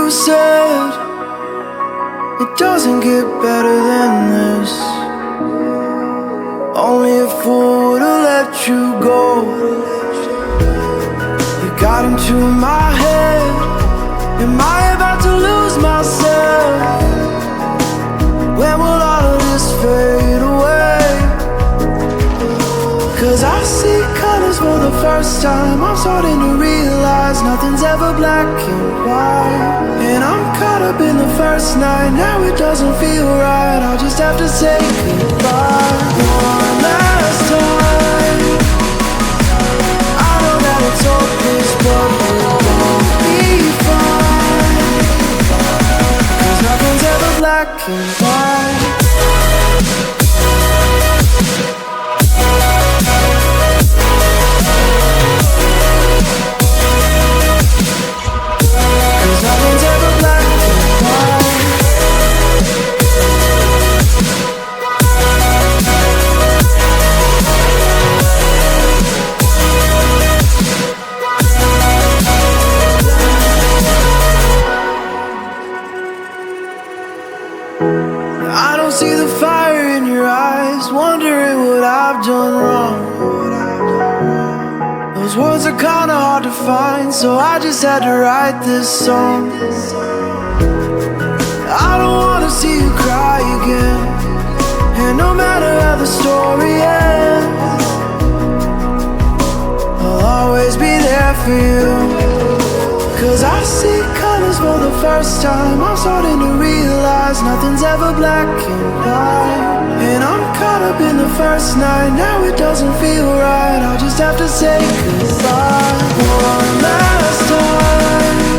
you said it doesn't get better than this. Only a fool would've let you go. You got into my head. Am I about to lose myself? When will all of this fade away? 'Cause I see colors for the first time. I'm starting to realize nothing's ever black and white. And I'm caught up in the first night. Now it doesn't feel right. I'll just have to say goodbye one last time. I know that it's hopeless, but we'll both be fine. 'Cause nothing's ever black and white. I don't see the fire in your eyes, wondering what I've done wrong. Those words are kinda hard to find, so I just had to write this song. I don't wanna see you cry again, and no matter how the story ends, I'll always be there for you. 'Cause I see colors for the first time. I'm starting to realize nothing's ever black and white. And I'm caught up in the first night. Now it doesn't feel right. I'll just have to say goodbye one last time.